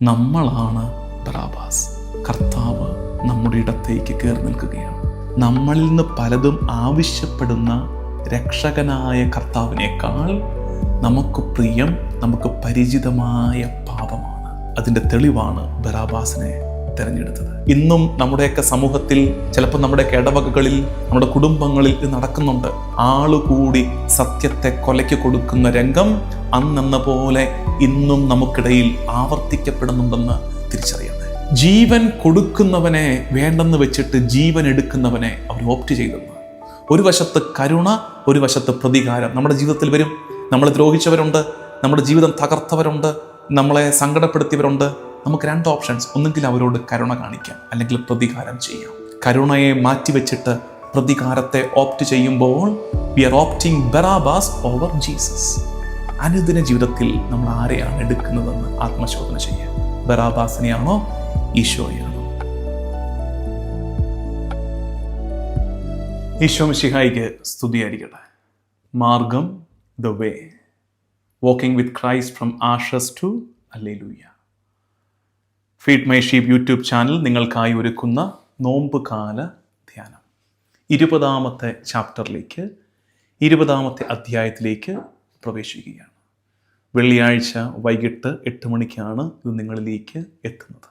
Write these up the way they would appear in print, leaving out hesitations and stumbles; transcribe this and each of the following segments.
നമ്മളാണ് ബറാബാസ്. കർത്താവ് നമ്മുടെ ഇടത്തേക്ക് കയറി നിൽക്കുകയാണ്. നമ്മളിൽ നിന്ന് പലതും ആവശ്യപ്പെടുന്ന രക്ഷകനായ കർത്താവിനേക്കാൾ നമുക്ക് പ്രിയം, നമുക്ക് പരിചിതമായ പാപമാണ്. അതിൻ്റെ തെളിവാണ് ബറാബാസിനെ തിരഞ്ഞെടുത്തത്. ഇന്നും നമ്മുടെയൊക്കെ സമൂഹത്തിൽ, ചിലപ്പോൾ നമ്മുടെയൊക്കെ ഇടവകകളിൽ, നമ്മുടെ കുടുംബങ്ങളിൽ ഇത് നടക്കുന്നുണ്ട്. ആളുകൂടി സത്യത്തെ കൊലയ്ക്ക് കൊടുക്കുന്ന രംഗം അന്നെന്ന പോലെ ഇന്നും നമുക്കിടയിൽ ആവർത്തിക്കപ്പെടുന്നുണ്ടെന്ന് തിരിച്ചറിയണം. ജീവൻ കൊടുക്കുന്നവനെ വേണ്ടെന്ന് വെച്ചിട്ട് ജീവൻ എടുക്കുന്നവനെ അവർ ഓപ്റ്റ് ചെയ്തെന്ന്. ഒരു വശത്ത് കരുണ, ഒരു വശത്ത് പ്രതികാരം. നമ്മുടെ ജീവിതത്തിൽ വരും. നമ്മളെ ദ്രോഹിച്ചവരുണ്ട്, നമ്മുടെ ജീവിതം തകർത്തവരുണ്ട്, നമ്മളെ സങ്കടപ്പെടുത്തിയവരുണ്ട്. നമുക്ക് രണ്ട് ഓപ്ഷൻസ്. ഒന്നുകിൽ അവരോട് കരുണ കാണിക്കാം, അല്ലെങ്കിൽ പ്രതികാരം ചെയ്യാം. കരുണയെ മാറ്റിവെച്ചിട്ട് പ്രതികാരത്തെ ഓപ്റ്റ് ചെയ്യുമ്പോൾ we are opting Barabbas over Jesus. അനുദിന ജീവിതത്തിൽ നമ്മൾ ആരെയാണ് എടുക്കുന്നതെന്ന് ആത്മശോധന ചെയ്യാം. ബറാബാസിനെയാണോ ഈശോയെയാണോ? ഈശോ മിശിഹായിക്ക് സ്തുതിയായിരിക്കട്ടെ. മാർഗം, the way, walking with Christ from ashes to hallelujah. Feed my sheep YouTube channel നിങ്ങൾക്കായി ഒരുക്കുന്ന നോമ്പ് കാല ധ്യാനം 20-ാമത്തെ ചാപ്റ്ററിലേക്ക്, 20-ാമത്തെ അധ്യായത്തിലേക്ക് പ്രവേശിക്കുകയാണ്. വെള്ളിയാഴ്ച വൈകിട്ട് 8 മണിക്കാണ് ഇത് നിങ്ങളിലേക്ക് എത്തുന്നത്.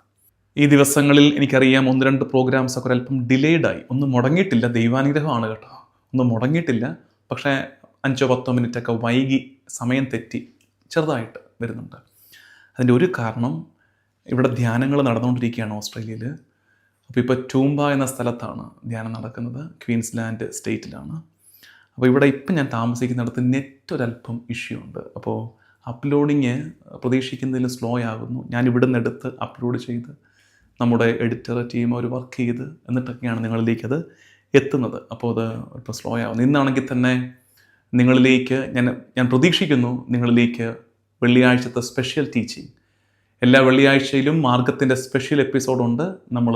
ഈ ദിവസങ്ങളിൽ എനിക്കറിയാം 1-2 പ്രോഗ്രാംസ് ഒക്കെ ഒരല്പം ഡിലേഡായി. ഒന്നും മുടങ്ങിയിട്ടില്ല, ദൈവാനുഗ്രഹമാണ് കേട്ടോ, ഒന്നും മുടങ്ങിയിട്ടില്ല. പക്ഷേ 5-10 മിനിറ്റൊക്കെ വൈകി, സമയം തെറ്റി ചെറുതായിട്ട് വരുന്നുണ്ട്. അതിൻ്റെ ഒരു കാരണം, ഇവിടെ ധ്യാനങ്ങൾ നടന്നുകൊണ്ടിരിക്കുകയാണ് ഓസ്ട്രേലിയയിൽ. അപ്പോൾ ടൂംബ എന്ന സ്ഥലത്താണ് ധ്യാനം നടക്കുന്നത്, ക്വീൻസ്ലാൻഡ് സ്റ്റേറ്റിലാണ്. അപ്പോൾ ഇവിടെ ഇപ്പം ഞാൻ താമസിക്കുന്നിടത്ത് നെറ്റ് ഒരല്പം ഇഷ്യൂ ഉണ്ട്. അപ്പോൾ അപ്ലോഡിങ് പ്രതീക്ഷിക്കുന്നതിൽ സ്ലോ ആകുന്നു. ഞാൻ ഇവിടെ നിന്ന് എടുത്ത് അപ്ലോഡ് ചെയ്ത് നമ്മുടെ എഡിറ്റർ ടീം അവർ വർക്ക് ചെയ്ത് എന്നിട്ടൊക്കെയാണ് നിങ്ങളിലേക്ക് അത് എത്തുന്നത്. അപ്പോൾ അത് ഇപ്പോൾ സ്ലോ ആകുന്നു. ഇന്നാണെങ്കിൽ തന്നെ നിങ്ങളിലേക്ക് ഞാൻ പ്രതീക്ഷിക്കുന്നു നിങ്ങളിലേക്ക് വെള്ളിയാഴ്ചത്തെ സ്പെഷ്യൽ ടീച്ചിങ്. എല്ലാ വെള്ളിയാഴ്ചയിലും മാർഗത്തിൻ്റെ സ്പെഷ്യൽ എപ്പിസോഡുണ്ട്. നമ്മൾ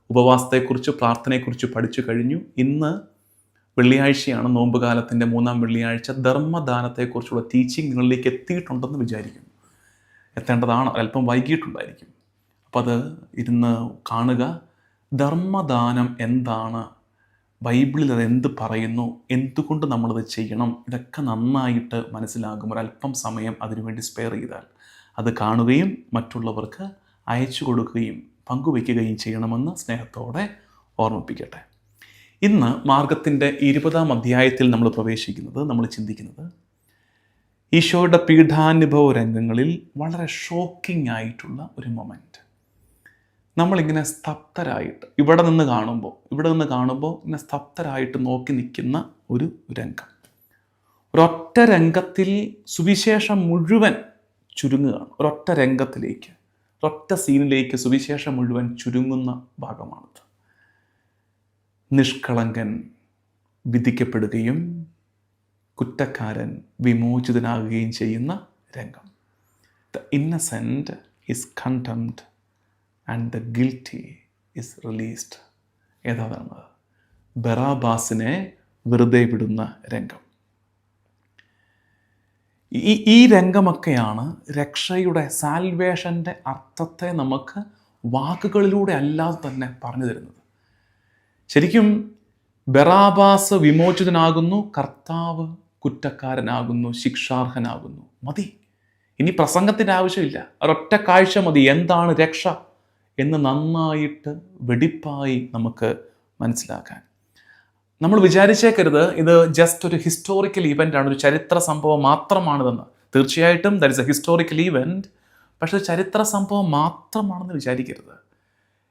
ഉപവാസത്തെക്കുറിച്ച്, പ്രാർത്ഥനയെക്കുറിച്ച് പഠിച്ചു കഴിഞ്ഞു. ഇന്ന് വെള്ളിയാഴ്ചയാണ്, നോമ്പുകാലത്തിൻ്റെ 3-ാം വെള്ളിയാഴ്ച. ധർമ്മദാനത്തെക്കുറിച്ചുള്ള ടീച്ചിങ് നിങ്ങളിലേക്ക് എത്തിയിട്ടുണ്ടെന്ന് വിചാരിക്കുന്നു. എത്തേണ്ടതാണ്, അല്പം വൈകിട്ടുണ്ടായിരിക്കും. അപ്പോൾ അത് ഇരുന്ന് കാണുക. ധർമ്മദാനം എന്താണ്, ബൈബിളിൽ അത് എന്ത് പറയുന്നു, എന്തുകൊണ്ട് നമ്മളത് ചെയ്യണം, ഇതൊക്കെ നന്നായിട്ട് മനസ്സിലാകും. ഒരല്പം സമയം അതിനുവേണ്ടി സ്പെയർ ചെയ്താൽ അത് കാണുകയും മറ്റുള്ളവർക്ക് അയച്ചു കൊടുക്കുകയും പങ്കുവയ്ക്കുകയും ചെയ്യണമെന്ന് സ്നേഹത്തോടെ ഓർമ്മിപ്പിക്കട്ടെ. ഇന്ന് മാർഗത്തിൻ്റെ 20-ാം അധ്യായത്തിൽ നമ്മൾ പ്രവേശിക്കുന്നത്, നമ്മൾ ചിന്തിക്കുന്നത് ഈശോയുടെ പീഠാനുഭവ രംഗങ്ങളിൽ വളരെ ഷോക്കിംഗ് ആയിട്ടുള്ള ഒരു മൊമെൻറ്റ്. നമ്മളിങ്ങനെ സ്തബ്ധരായിട്ട് ഇവിടെ നിന്ന് കാണുമ്പോൾ ഇങ്ങനെ സ്തബ്ധരായിട്ട് നോക്കി നിൽക്കുന്ന ഒരു രംഗം. ഒരൊറ്റ രംഗത്തിൽ സുവിശേഷം മുഴുവൻ ചുരുങ്ങുകയാണ്. ഒരൊറ്റ രംഗത്തിലേക്ക്, ഒരൊറ്റ സീനിലേക്ക് സുവിശേഷം മുഴുവൻ ചുരുങ്ങുന്ന ഭാഗമാണിത്. നിഷ്കളങ്കൻ വിധിക്കപ്പെടുകയും കുറ്റക്കാരൻ വിമോചിതനാകുകയും ചെയ്യുന്ന രംഗം. The innocent is condemned and the guilty is released. ഏതാണ്? ബറാബാസിനെ വെറുതെ വിടുന്ന രംഗം. ഈ രംഗമൊക്കെയാണ് രക്ഷയുടെ, സാൽവേഷൻ്റെ അർത്ഥത്തെ നമുക്ക് വാക്കുകളിലൂടെ അല്ലാതെ തന്നെ പറഞ്ഞു തരുന്നത്. ശരിക്കും ബറാബാസ് വിമോചിതനാകുന്നു, കർത്താവ് കുറ്റക്കാരനാകുന്നു, ശിക്ഷാർഹനാകുന്നു. മതി, ഇനി പ്രസംഗത്തിൻ്റെ ആവശ്യമില്ല. ഒരൊറ്റ കാഴ്ച മതി. എന്താണ് രക്ഷ എന്ന് നന്നായിട്ട് വെടിപ്പായി നമുക്ക് മനസ്സിലാക്കാൻ. നമ്മൾ വിചാരിച്ചേക്കരുത് ഇത് ജസ്റ്റ് ഒരു ഹിസ്റ്റോറിക്കൽ ഇവൻ്റാണ്, ഒരു ചരിത്ര സംഭവം മാത്രമാണിതെന്ന്. തീർച്ചയായിട്ടും that is a historical event. പക്ഷേ ചരിത്ര സംഭവം മാത്രമാണെന്ന് വിചാരിക്കരുത്.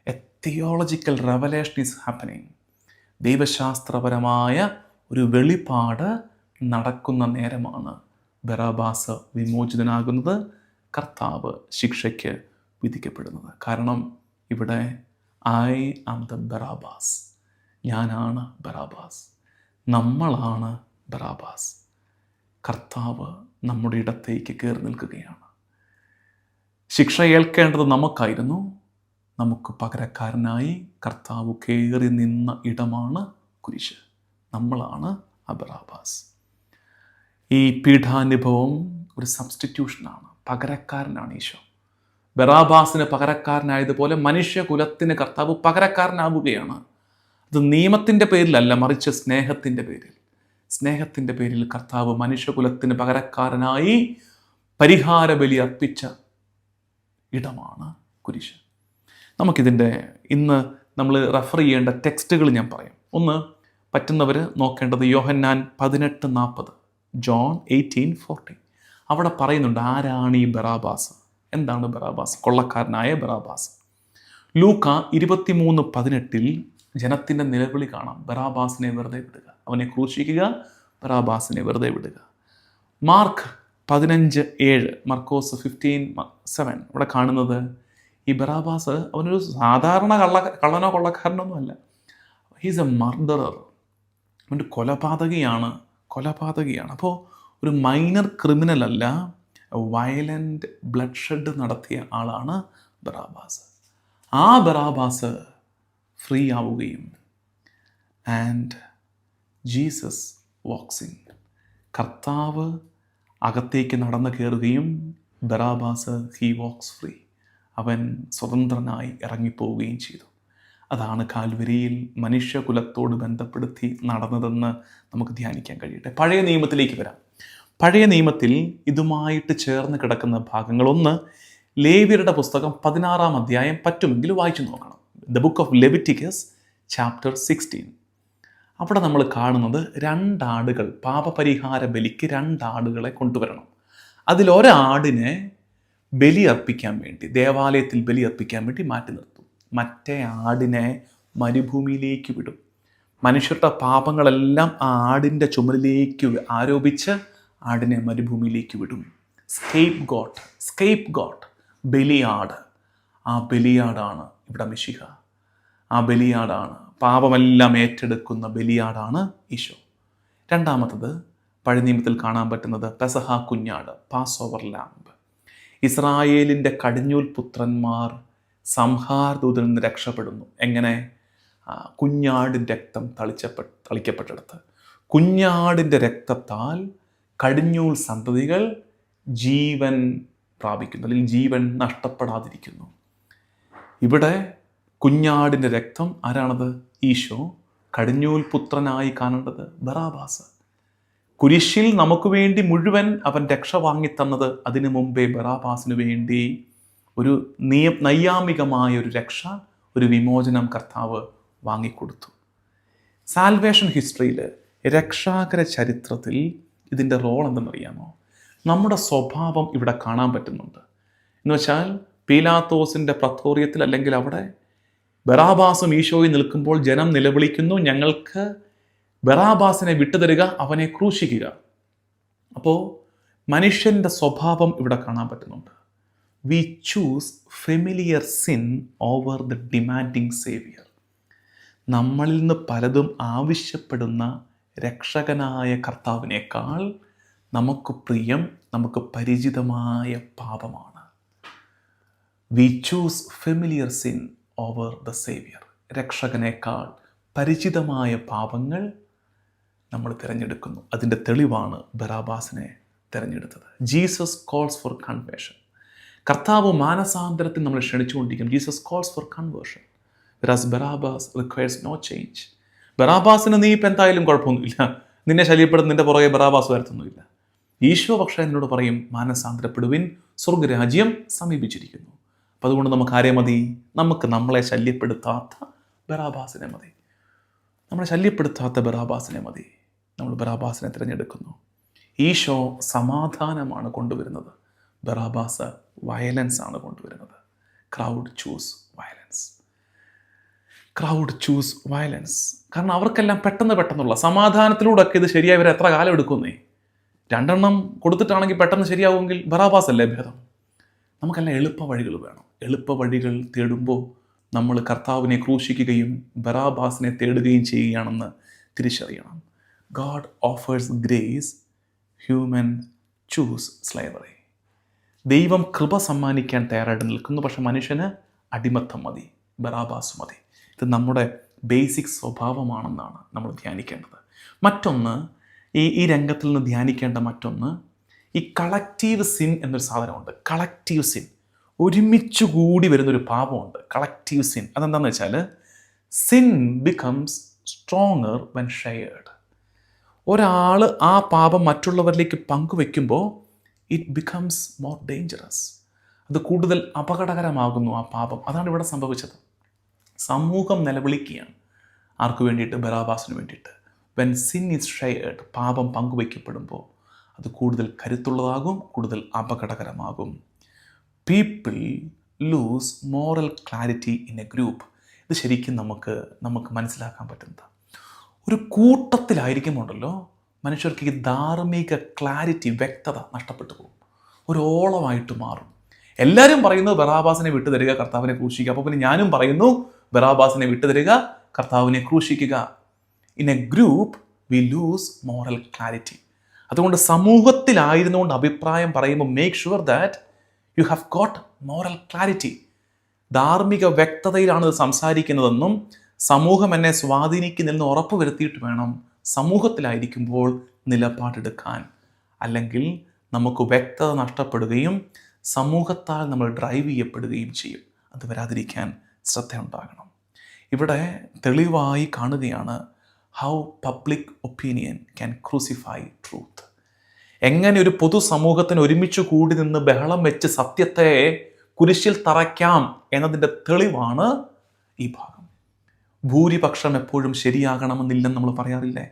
A theological revelation is happening. ദൈവശാസ്ത്രപരമായ ഒരു വെളിപാട് നടക്കുന്ന നേരമാണ് ബറാബാസ് വിമോചിതനാകുന്നത്, കർത്താവ് ശിക്ഷയ്ക്ക് വിധിക്കപ്പെടുന്നത്. കാരണം ഇവിടെ ഐ ആം ദ ബറാബാസ്, ഞാനാണ് ബറാബാസ്, നമ്മളാണ് ബറാബാസ്. കർത്താവ് നമ്മുടെ ഇടത്തേക്ക് കയറി നിൽക്കുകയാണ്. ശിക്ഷ ഏൽക്കേണ്ടത് നമുക്കായിരുന്നു. നമുക്ക് പകരക്കാരനായി കർത്താവ് കയറി നിന്ന ഇടമാണ് കുരിശ്. നമ്മളാണ് ബറാബാസ്. ഈ പീഠാനുഭവം ഒരു സബ്സ്റ്റിറ്റ്യൂഷനാണ്, പകരക്കാരനാണ് ഈശോ. ബറാബാസിന് പകരക്കാരനായതുപോലെ മനുഷ്യകുലത്തിന് കർത്താവ് പകരക്കാരനാവുകയാണ്. അത് നിയമത്തിൻ്റെ പേരിലല്ല, മറിച്ച് സ്നേഹത്തിൻ്റെ പേരിൽ കർത്താവ് മനുഷ്യകുലത്തിന് പകരക്കാരനായി പരിഹാര ബലി അർപ്പിച്ച ഇടമാണ് കുരിശ്. നമുക്കിതിൻ്റെ ഇന്ന് നമ്മൾ റെഫർ ചെയ്യേണ്ട ടെക്സ്റ്റുകൾ ഞാൻ പറയാം. ഒന്ന്, പറ്റുന്നവർ നോക്കേണ്ടത് യോഹന്നാൻ 18:40, ജോൺ 18:40. അവിടെ പറയുന്നുണ്ട് ആരാണ് ഈ ബറാബാസ്, എന്താണ് ബറാബാസ്, കൊള്ളക്കാരനായ ബറാബാസ്. ലൂക്ക 23:18 ജനത്തിൻ്റെ നിലവിളി കാണാം, ബറാബാസിനെ വെറുതെ വിടുക, അവനെ ക്രൂശിക്കുക, ബറാബാസിനെ വെറുതെ വിടുക. മാർക്ക് 15:7, മർക്കോസ് 15:7 ഇവിടെ കാണുന്നത് ഈ ബറാബാസ് അവനൊരു സാധാരണ കള്ളനോ കൊള്ളക്കാരനൊന്നും അല്ല. ഹീസ് എ മർഡറർ, അവൻ്റെ കൊലപാതകിയാണ്. അപ്പോൾ ഒരു മൈനർ ക്രിമിനൽ അല്ല, വയലൻ്റ് ബ്ലഡ് ഷെഡ് നടത്തിയ ആളാണ് ബറാബാസ്. ആ ബറാബാസ് ഫ്രീ ആവുകയും ആൻഡ് ജീസസ് വാക്സ് ഇൻ, കർത്താവ് അകത്തേക്ക് നടന്നു കയറുകയും ബറാബാസ് ഹീ വാക്സ് ഫ്രീ, അവൻ സ്വതന്ത്രനായി ഇറങ്ങിപ്പോവുകയും ചെയ്തു. അതാണ് കാൽവരിയിൽ മനുഷ്യകുലത്തോട് ബന്ധപ്പെടുത്തി നടന്നതെന്ന് നമുക്ക് ധ്യാനിക്കാൻ കഴിയട്ടെ. പഴയ നിയമത്തിലേക്ക് വരാം. പഴയ നിയമത്തിൽ ഇതുമായിട്ട് ചേർന്ന് കിടക്കുന്ന ഭാഗങ്ങൾ, ഒന്ന് ലേവ്യരുടെ പുസ്തകം 16-ാം അധ്യായം പറ്റുമെങ്കിൽ വായിച്ചു നോക്കണം. The book of Leviticus chapter 16. അവിടെ നമ്മൾ കാണുന്നത് 2 ആടുകൾ, പാപപരിഹാര ബലിക്ക് 2 ആടുകളെ കൊണ്ടുവരണം. അതിലൊരാടിനെ ബലിയർപ്പിക്കാൻ വേണ്ടി, ദേവാലയത്തിൽ ബലിയർപ്പിക്കാൻ വേണ്ടി മാറ്റി നിർത്തും. മറ്റേ ആടിനെ മരുഭൂമിയിലേക്ക് വിടും. മനുഷ്യരുടെ പാപങ്ങളെല്ലാം ആ ആടിൻ്റെ ചുമലിലേക്ക് ആരോപിച്ച് ആടിനെ മരുഭൂമിയിലേക്ക് വിടും. സ്കേപ്പ് ഗോട്ട്, ബലിയാട്. ആ ബലിയാടാണ് ഇവിടെ മിശിഹ. ആ ബലിയാടാണ്, പാപമെല്ലാം ഏറ്റെടുക്കുന്ന ബലിയാടാണ് ഈശോ. രണ്ടാമത്തത് പഴയ നിയമത്തിൽ കാണാൻ പറ്റുന്നത് പെസഹ കുഞ്ഞാട്, പാസ് ഓവർ ലാംബ്. ഇസ്രായേലിൻ്റെ കടിഞ്ഞൂൽ പുത്രന്മാർ സംഹാരദൂതനിൽ നിന്ന് രക്ഷപ്പെടുന്നു. എങ്ങനെ? കുഞ്ഞാടിൻ്റെ രക്തം തളിക്കപ്പെട്ടിടത്ത്. കുഞ്ഞാടിൻ്റെ രക്തത്താൽ കടിഞ്ഞൂൽ സന്തതികൾ ജീവൻ പ്രാപിക്കുന്നു, അല്ലെങ്കിൽ ജീവൻ നഷ്ടപ്പെടാതിരിക്കുന്നു. ഇവിടെ കുഞ്ഞാടിൻ്റെ രക്തം ആരാണത്? ഈശോ. കടിഞ്ഞൂൽ പുത്രനായി കാണേണ്ടത് ബറാബാസ്. കുരിശിൽ നമുക്ക് വേണ്ടി മുഴുവൻ അവൻ രക്ഷ വാങ്ങിത്തന്നത് അതിനു മുമ്പേ ബറാബാസിന് വേണ്ടി ഒരു നൈയാമികമായ ഒരു രക്ഷ, ഒരു വിമോചനം കർത്താവ് വാങ്ങിക്കൊടുത്തു. സാൽവേഷൻ ഹിസ്റ്ററിയിൽ, രക്ഷാകര ചരിത്രത്തിൽ ഇതിൻ്റെ റോൾ എന്തെന്നറിയാമോ? നമ്മുടെ സ്വഭാവം ഇവിടെ കാണാൻ പറ്റുന്നുണ്ട്. എന്ന് വെച്ചാൽ പീലാത്തോസിൻ്റെ പ്രത്തോറിയത്തിൽ, അല്ലെങ്കിൽ അവിടെ ബറാബാസും ഈശോയും നിൽക്കുമ്പോൾ ജനം നിലവിളിക്കുന്നു, ഞങ്ങൾക്ക് ബറാബാസിനെ വിട്ടുതരിക, അവനെ ക്രൂശിക്കുക. അപ്പോൾ മനുഷ്യൻ്റെ സ്വഭാവം ഇവിടെ കാണാൻ പറ്റുന്നുണ്ട്. We choose familiar sin over the demanding saviour. നമ്മളിൽ നിന്ന് പലതും ആവശ്യപ്പെടുന്ന രക്ഷകനായ കർത്താവിനേക്കാൾ നമുക്ക് പ്രിയം, നമുക്ക് പരിചിതമായ പാപമാണ്. We choose familiar sin over the saviour. രക്ഷകനേക്കാൾ പരിചിതമായ പാപങ്ങൾ നമ്മൾ തിരഞ്ഞെടുക്കുന്നു. അതിൻ്റെ തെളിവാണ് ബറാബാസിനെ തിരഞ്ഞെടുത്തത്. Jesus calls for conversion. കർത്താവ് മാനസാന്തരത്തിൽ നമ്മൾ ക്ഷണിച്ചുകൊണ്ടിരിക്കും. Jesus calls for conversion, versus Barabbas requires no change. ബറാബാസിന് നീ ഇപ്പം എന്തായാലും കുഴപ്പമൊന്നുമില്ല, നിന്നെ ശല്യപ്പെടുന്ന നിന്റെ പുറകെ ബറാബാസ് വരത്തൊന്നുമില്ല. ഈശോ പക്ഷേ എന്നോട് പറയും, മാനസാന്തരപ്പെടുവിൻ, സ്വർഗരാജ്യം സമീപിച്ചിരിക്കുന്നു. അപ്പം അതുകൊണ്ട് നമുക്ക് ആരെ മതി? നമുക്ക് നമ്മളെ ശല്യപ്പെടുത്താത്ത ബറാബാസിനെ മതി. നമ്മളെ ശല്യപ്പെടുത്താത്ത ബറാബാസിനെ മതി. നമ്മൾ ബറാബാസിനെ തിരഞ്ഞെടുക്കുന്നു. ഈശോ സമാധാനമാണ് കൊണ്ടുവരുന്നത്, ബറാബാസ് വയലൻസ് ആണ് കൊണ്ടുവരുന്നത്. Crowd choose violence. കാരണം അവർക്കെല്ലാം പെട്ടെന്നുള്ള സമാധാനത്തിലൂടെയൊക്കെ ഇത് ശരിയായി വരെ എത്ര കാലം എടുക്കുന്നേ? 2 കൊടുത്തിട്ടാണെങ്കിൽ പെട്ടെന്ന് ശരിയാവുമെങ്കിൽ ബറാബാസ് അല്ലേ ഭേദം? നമുക്കെല്ലാം എളുപ്പ വഴികൾ വേണം. എളുപ്പ വഴികൾ തേടുമ്പോൾ നമ്മൾ കർത്താവിനെ ക്രൂശിക്കുകയും ബറാബാസിനെ തേടുകയും ചെയ്യുകയാണെന്ന് തിരിച്ചറിയണം. God offers grace, human choose slavery. ദൈവം കൃപ സമ്മാനിക്കാൻ തയ്യാറായിട്ട് നിൽക്കുന്നു, പക്ഷെ മനുഷ്യന് അടിമത്തം മതി, ബറാബാസ് മതി. ഇത് നമ്മുടെ ബേസിക് സ്വഭാവമാണെന്നാണ് നമ്മൾ ധ്യാനിക്കേണ്ടത്. മറ്റൊന്ന്, ഈ രംഗത്തിൽ നിന്ന് ധ്യാനിക്കേണ്ട മറ്റൊന്ന്, ഈ കളക്റ്റീവ് സിൻ എന്നൊരു സാധനമുണ്ട്. കളക്റ്റീവ് സിൻ, ഒരുമിച്ച് കൂടി വരുന്നൊരു പാപമുണ്ട്, കളക്റ്റീവ് സിൻ. അതെന്താണെന്ന് വെച്ചാൽ sin becomes stronger when shared. ഒരാൾ ആ പാപം മറ്റുള്ളവരിലേക്ക് പങ്കുവെക്കുമ്പോൾ ഇറ്റ് ബിക്കംസ് മോർ ഡേഞ്ചറസ്. അത് കൂടുതൽ അപകടകരമാകുന്നു ആ പാപം. അതാണ് ഇവിടെ സംഭവിച്ചത്. സമൂഹം നിലവിളിക്കുകയാണ്. ആർക്ക് വേണ്ടിയിട്ട്? ബറാബാസിന് വേണ്ടിയിട്ട്. വെൻ സിൻ ഈസ് ഷെയർഡ്, പാപം പങ്കുവയ്ക്കപ്പെടുമ്പോൾ അത് കൂടുതൽ കരുത്തുള്ളതാകും, കൂടുതൽ അപകടകരമാകും. People lose moral clarity in a group. ഇത് ശരിക്കും നമുക്ക് മനസ്സിലാക്കാൻ പറ്റുന്നത് ഒരു കൂട്ടത്തിലായിരിക്കുമ്പോണ്ടല്ലോ മനുഷ്യർക്ക് ഈ ധാർമ്മിക ക്ലാരിറ്റി, വ്യക്തത നഷ്ടപ്പെട്ടു പോകും, ഒരു ഓളമായിട്ട് മാറും. എല്ലാവരും പറയുന്നത് ബറാബാസിനെ വിട്ടുതരിക, കർത്താവിനെ ക്രൂശിക്കുക. അപ്പോൾ പിന്നെ ഞാനും പറയുന്നു ബറാബാസിനെ വിട്ടുതരിക, കർത്താവിനെ ക്രൂശിക്കുക. In a group we lose moral clarity. അതുകൊണ്ട് സമൂഹത്തിലായിരുന്നുകൊണ്ട് അഭിപ്രായം പറയുമ്പോൾ make sure that you have got moral clarity. ധാർമ്മിക വ്യക്തതയിലാണ് ഇത് സംസാരിക്കുന്നതെന്നും സമൂഹം എന്നെ സ്വാധീനിക്കുന്നില്ലെന്ന് ഉറപ്പ് വരുത്തിയിട്ട് വേണം സമൂഹത്തിലായിരിക്കുമ്പോൾ നിലപാടെടുക്കാൻ. അല്ലെങ്കിൽ നമുക്ക് വ്യക്തത നഷ്ടപ്പെടുകയും സമൂഹത്താൽ നമ്മൾ ഡ്രൈവ് ചെയ്യപ്പെടുകയും ചെയ്യും. അത് വരാതിരിക്കാൻ ശ്രദ്ധയുണ്ടാകണം. ഇവിടെ തെളിവായി കാണുകയാണ് how public opinion can crucify truth. എങ്ങനെ ഒരു പൊതുസമൂഹത്തിന് ഒരുമിച്ച് കൂടി നിന്ന് ബഹളം വെച്ച് സത്യത്തെ കുരിശിൽ തറയ്ക്കാം എന്നതിൻ്റെ തെളിവാണ് ഈ ഭാഗം. ഭൂരിപക്ഷം എപ്പോഴും ശരിയാകണമെന്നില്ലെന്ന് നമ്മൾ പറയാറില്ലേ?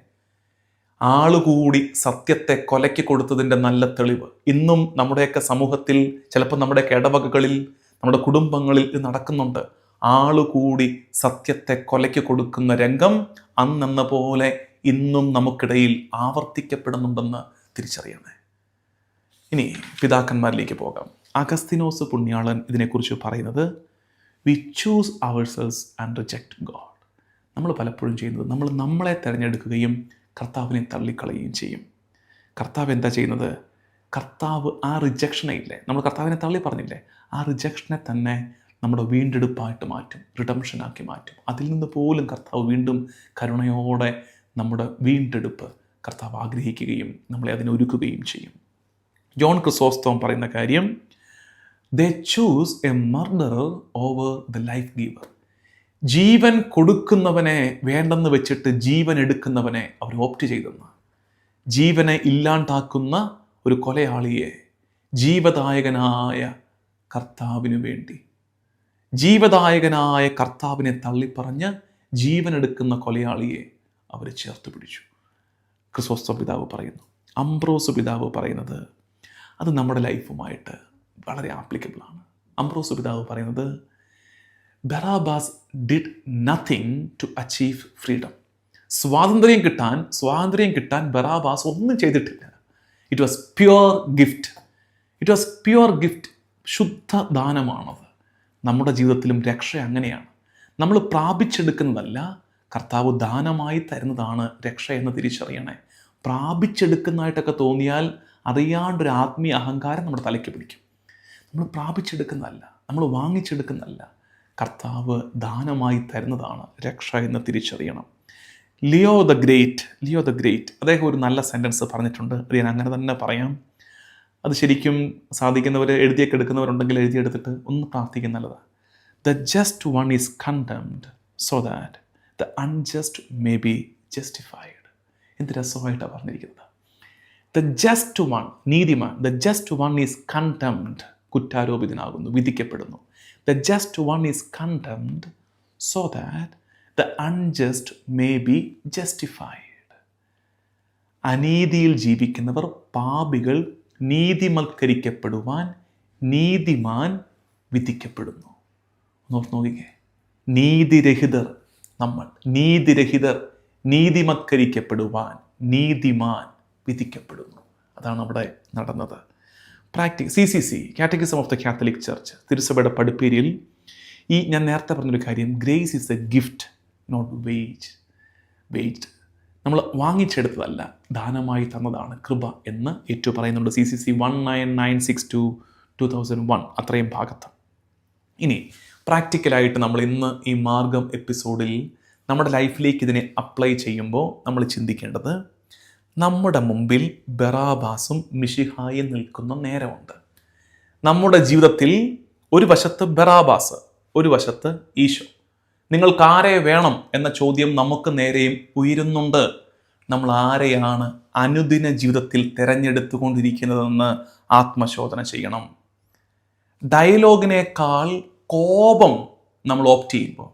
ആളുകൂടി സത്യത്തെ കൊലയ്ക്ക് കൊടുത്തതിൻ്റെ നല്ല തെളിവ് ഇന്നും നമ്മുടെയൊക്കെ സമൂഹത്തിൽ, ചിലപ്പോൾ നമ്മുടെയൊക്കെ ഇടവകകളിൽ, നമ്മുടെ കുടുംബങ്ങളിൽ ഇത് നടക്കുന്നുണ്ട്. ആളുകൂടി സത്യത്തെ കൊലയ്ക്ക് കൊടുക്കുന്ന രംഗം അന്നെന്ന പോലെ ഇന്നും നമുക്കിടയിൽ ആവർത്തിക്കപ്പെടുന്നുണ്ടെന്ന് തിരിച്ചറിയണേ. ഇനി പിതാക്കന്മാരിലേക്ക് പോകാം. അഗസ്തീനോസ് പുണ്യാളൻ ഇതിനെക്കുറിച്ച് പറയുന്നത് we choose ourselves and reject God. നമ്മൾ പലപ്പോഴും ചെയ്യുന്നത് നമ്മൾ നമ്മളെ തിരഞ്ഞെടുക്കുകയും കർത്താവിനെ തള്ളിക്കളയുകയും ചെയ്യും. കർത്താവ് എന്താ ചെയ്യുന്നത്? കർത്താവ് ആ റിജക്ഷനെ ഇല്ലേ, നമ്മൾ കർത്താവിനെ തള്ളി പറഞ്ഞില്ലേ, ആ റിജക്ഷനെ തന്നെ നമ്മുടെ വീണ്ടെടുപ്പായിട്ട് മാറ്റും, റിഡംഷനാക്കി മാറ്റും. അതിൽ നിന്ന് പോലും കർത്താവ് വീണ്ടും കരുണയോടെ നമ്മുടെ വീണ്ടെടുപ്പ് കർത്താവ് ആഗ്രഹിക്കുകയും നമ്മളെ അതിനൊരുക്കുകയും ചെയ്യും. ജോൺ ക്രിസോസ്റ്റോം പറയുന്ന കാര്യം, they choose a murderer over the life giver. ജീവൻ കൊടുക്കുന്നവനെ വേണ്ടെന്ന് വെച്ചിട്ട് ജീവൻ എടുക്കുന്നവനെ അവർ ഓപ്റ്റ് ചെയ്തെന്ന്. ജീവനെ ഇല്ലാണ്ടാക്കുന്ന ഒരു കൊലയാളിയെ ജീവദായകനായ കർത്താവിന് വേണ്ടി, ജീവദായകനായ കർത്താവിനെ തള്ളിപ്പറഞ്ഞ് ജീവനെടുക്കുന്ന കൊലയാളിയെ അവർ ചേർത്ത് പിടിച്ചു. ക്രിസോസ്റ്റം പിതാവ് പറയുന്നു. അംബ്രോസ് പിതാവ് പറയുന്നത് അത് നമ്മുടെ ലൈഫുമായിട്ട് വളരെ ആപ്ലിക്കബിളാണ്. അംബ്രോസ് പിതാവ് പറയുന്നത് Barabbas did nothing to achieve freedom. സ്വാതന്ത്ര്യം കിട്ടാൻ ബറാബാസ് ഒന്നും ചെയ്തിട്ടില്ല. It was pure gift. It was pure gift. ശുദ്ധ ദാനമാണത്. നമ്മുടെ ജീവിതത്തിലും രക്ഷ അങ്ങനെയാണ്. നമ്മൾ പ്രാപിച്ചെടുക്കുന്നതല്ല, കർത്താവ് ദാനമായി തരുന്നതാണ് രക്ഷ എന്ന് തിരിച്ചറിയണേ. പ്രാപിച്ചെടുക്കുന്നതായിട്ടൊക്കെ തോന്നിയാൽ അറിയാണ്ടൊരു ആത്മീയ അഹങ്കാരം നമ്മുടെ തലയ്ക്ക് പിടിക്കും. നമ്മൾ പ്രാപിച്ചെടുക്കുന്നതല്ല, നമ്മൾ വാങ്ങിച്ചെടുക്കുന്നതല്ല, കർത്താവ് ദാനമായി തരുന്നതാണ് രക്ഷ എന്ന് തിരിച്ചറിയണം. ലിയോ ദ ഗ്രേറ്റ് അദ്ദേഹം ഒരു നല്ല സെൻറ്റൻസ് പറഞ്ഞിട്ടുണ്ട്. അത് ഞാൻ അങ്ങനെ തന്നെ പറയാം. അത് ശരിക്കും സാധിക്കുന്നവർ എഴുതിയൊക്കെ എടുക്കുന്നവരുണ്ടെങ്കിൽ എഴുതിയെടുത്തിട്ട് ഒന്ന് പ്രാർത്ഥിക്കുന്ന നല്ലതാണ്. The just one is condemned so that the unjust may be justified. എന്ത് രസമായിട്ടാണ് പറഞ്ഞിരിക്കുന്നത്. ദ ജസ്റ്റ് വൺ, നീതിമാൻ, the just one is condemned, കുറ്റാരോപിതനാകുന്നു, വിധിക്കപ്പെടുന്നു. The just one is condemned so that the unjust may be justified. അനീതിയിൽ ജീവിക്കുന്നവർ, പാപികൾ നീതിമത്കരിക്കപ്പെടുവാൻ നീതിമാൻ വിധിക്കപ്പെടുന്നു. ഓർത്ത് നോക്കിക്കേ, നീതിരഹിതർ നമ്മൾ, നീതിരഹിതർ നീതിമത്കരിക്കപ്പെടുവാൻ നീതിമാൻ വിധിക്കപ്പെടുന്നു. അതാണ് അവിടെ നടന്നത്. CCC, Catechism of the Catholic Church, തിരുസഭയുടെ പഠിപ്പീരിയിൽ ഞാൻ നേരത്തെ പറഞ്ഞൊരു കാര്യം, grace is a gift not weight. നമ്മൾ വാങ്ങിച്ചെടുത്തതല്ല, ദാനമായി തന്നതാണ് കൃപ എന്ന് ഏറ്റവും പറയുന്നുണ്ട്. CCC 19962-2001 അത്രയും ഭാഗത്ത്. ഇനി പ്രാക്ടിക്കലായിട്ട് നമ്മൾ ഇന്ന് ഈ മാർഗം എപ്പിസോഡിൽ നമ്മുടെ ലൈഫിലേക്ക് ഇതിനെ അപ്ലൈ ചെയ്യുമ്പോൾ നമ്മൾ ചിന്തിക്കേണ്ടത്, നമ്മുടെ മുമ്പിൽ ബറാബാസും മിശിഹായും നിൽക്കുന്ന നേരമുണ്ട്. നമ്മുടെ ജീവിതത്തിൽ ഒരു വശത്ത് ബറാബാസ്, ഒരു വശത്ത് ഈശോ. നിങ്ങൾക്ക് ആരെ വേണം എന്ന ചോദ്യം നമുക്ക് നേരെയും ഉയരുന്നുണ്ട്. നമ്മൾ ആരെയാണ് അനുദിന ജീവിതത്തിൽ തിരഞ്ഞെടുത്തുകൊണ്ടിരിക്കുന്നതെന്ന് ആത്മശോധന ചെയ്യണം. ഡയലോഗിനേക്കാൾ കോപം നമ്മൾ ഓപ്റ്റ് ചെയ്യുമ്പോൾ,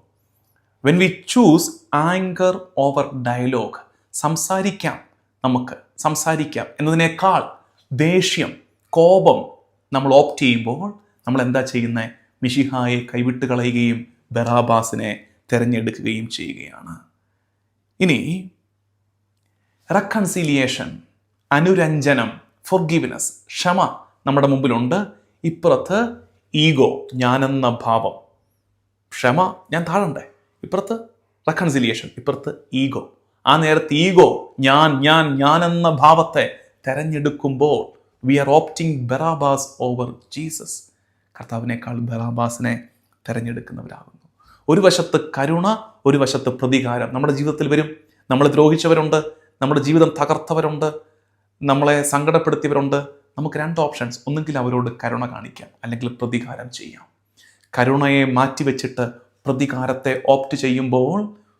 when we choose anger over dialogue, നമുക്ക് സംസാരിക്കാം എന്നതിനേക്കാൾ ദേഷ്യം, കോപം നമ്മൾ ഓപ്റ്റ് ചെയ്യുമ്പോൾ നമ്മൾ എന്താ ചെയ്യുന്നത്? മിശിഹായെ കൈവിട്ട് കളയുകയും ബറാബാസിനെ തിരഞ്ഞെടുക്കുകയും ചെയ്യുകയാണ്. ഇനി റെക്കൺസിലിയേഷൻ, അനുരഞ്ജനം, ഫൊർഗിവ്നെസ്, ക്ഷമ നമ്മുടെ മുമ്പിലുണ്ട്. ഇപ്പുറത്ത് ഈഗോ, ഞാനെന്ന ഭാവം. ക്ഷമ, ഞാൻ താഴണ്ടേ. ഇപ്പുറത്ത് റെക്കൺസിലിയേഷൻ, ഇപ്പുറത്ത് ഈഗോ. ആ നേരത്തെ ഈഗോ, ഞാനെന്ന ഭാവത്തെ തെരഞ്ഞെടുക്കുമ്പോൾ we are opting Barabbas over Jesus. കർത്താവിനേക്കാൾ ബറാബാസിനെ തിരഞ്ഞെടുക്കുന്നവരാകുന്നു. ഒരു വശത്ത് കരുണ, ഒരു വശത്ത് പ്രതികാരം നമ്മുടെ ജീവിതത്തിൽ വരും. നമ്മളെ ദ്രോഹിച്ചവരുണ്ട്, നമ്മുടെ ജീവിതം തകർത്തവരുണ്ട്, നമ്മളെ സങ്കടപ്പെടുത്തിയവരുണ്ട്. നമുക്ക് 2 ഓപ്ഷൻസ്. ഒന്നുകിൽ അവരോട് കരുണ കാണിക്കാം, അല്ലെങ്കിൽ പ്രതികാരം ചെയ്യാം. കരുണയെ മാറ്റിവെച്ചിട്ട് പ്രതികാരത്തെ ഓപ്റ്റ് ചെയ്യുമ്പോൾ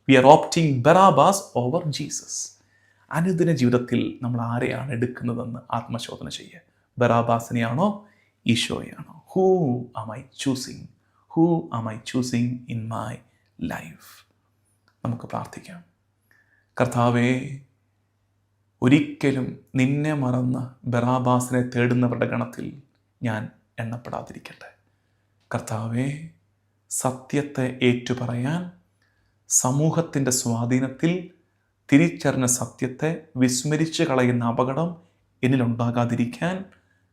we are opting Barabbas over Jesus. അനുദിന ജീവിതത്തിൽ നമ്മൾ ആരെയാണ് എടുക്കുന്നതെന്ന് ആത്മശോധന ചെയ്യുക. ബറാബാസിനെയാണോ ഈശോയാണോ? Who am I choosing? Who am I choosing in my life? നമുക്ക് പ്രാർത്ഥിക്കാം. കർത്താവേ, ഒരിക്കലും നിന്നെ മറന്ന് ബറാബാസിനെ തേടുന്നവരുടെ ഗണത്തിൽ ഞാൻ എണ്ണപ്പെടാതിരിക്കട്ടെ. കർത്താവേ, സത്യത്തെ ഏറ്റുപറയാൻ, സമൂഹത്തിൻ്റെ സ്വാധീനത്തിൽ തിരിച്ചറിഞ്ഞ സത്യത്തെ വിസ്മരിച്ച് കളയുന്ന അപകടം എന്നിലുണ്ടാകാതിരിക്കാൻ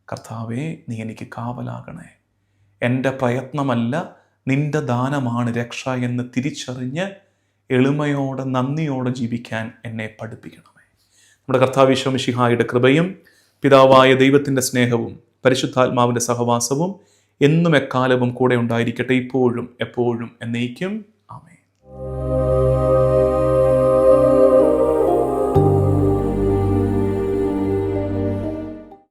കർത്താവേ, നീ എനിക്ക് കാവലാകണേ. എൻ്റെ പ്രയത്നമല്ല, നിൻ്റെ ദാനമാണ് രക്ഷ എന്ന് തിരിച്ചറിഞ്ഞ് എളിമയോടെ നന്ദിയോടെ ജീവിക്കാൻ എന്നെ പഠിപ്പിക്കണമേ. നമ്മുടെ കർത്താവ് ഈശോ മിശിഹായുടെ കൃപയും പിതാവായ ദൈവത്തിൻ്റെ സ്നേഹവും പരിശുദ്ധാത്മാവിൻ്റെ സഹവാസവും എന്നും എക്കാലവും കൂടെ ഉണ്ടായിരിക്കട്ടെ, ഇപ്പോഴും എപ്പോഴും എന്നേക്കും. ആമേൻ.